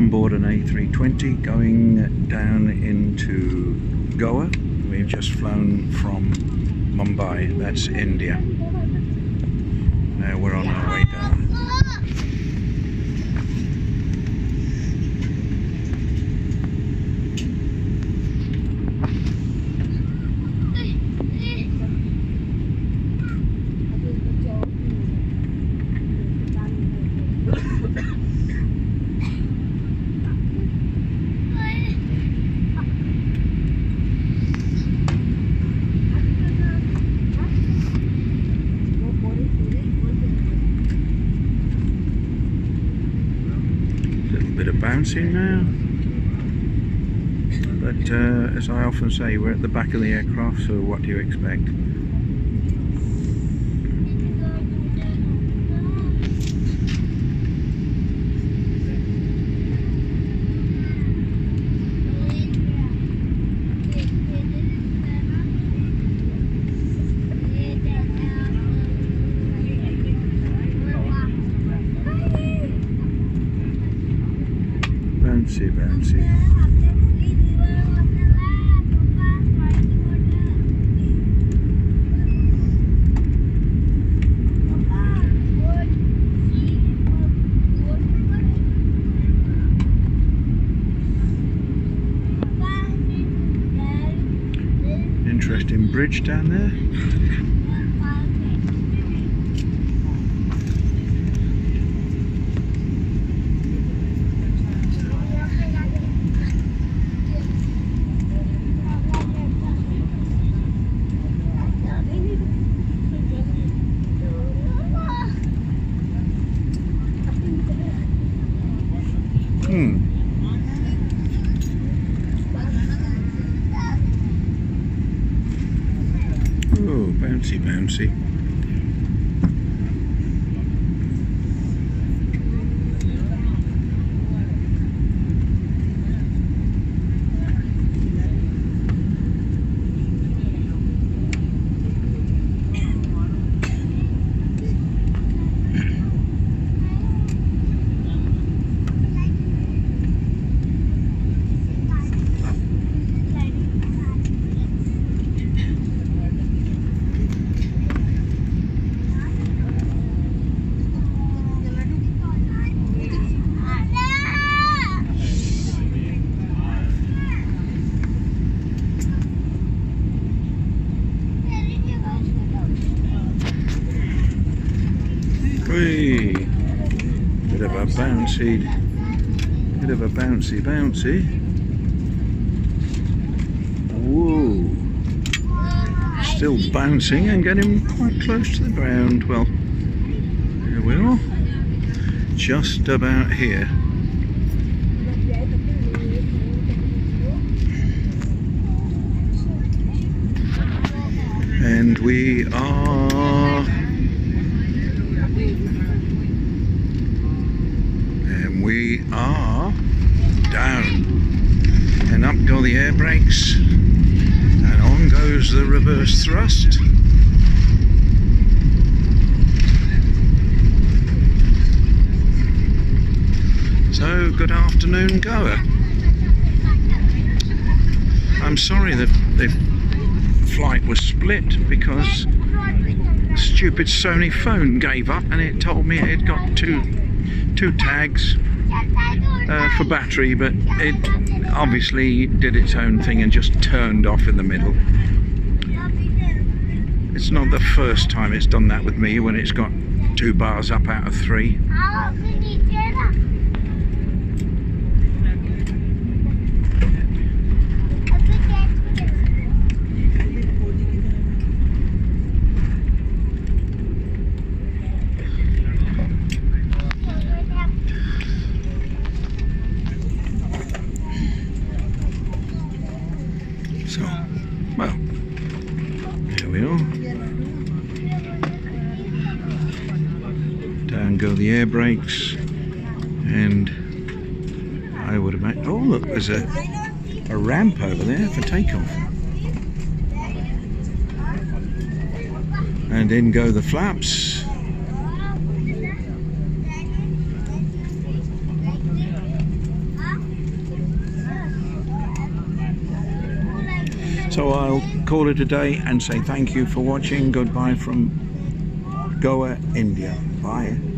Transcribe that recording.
on board an A320 going down into Goa. We've just flown from Mumbai, that's India. Now we're on our way down. Bouncing now, but as I often say, we're at the back of the aircraft, so what do you expect? Bouncy, bouncy. Interesting bridge down there. Oh, bouncy, bouncy. Whee! Bit of a bouncy, bouncy. Whoa! Still bouncing and getting quite close to the ground. Well, here we are, just about here. And we are down, and up go the air brakes, and on goes the reverse thrust. So, good afternoon, Goa. I'm sorry that the flight was split because the stupid Sony phone gave up and it told me it had got two tags for battery, but it obviously did its own thing and just turned off in the middle. It's not the first time it's done that with me when it's got 2 bars up out of 3. So, well, here we are. Down go the air brakes, and I would imagine, oh look, there's a ramp over there for takeoff. And in go the flaps. So I'll call it a day and say thank you for watching. Goodbye from Goa, India. Bye.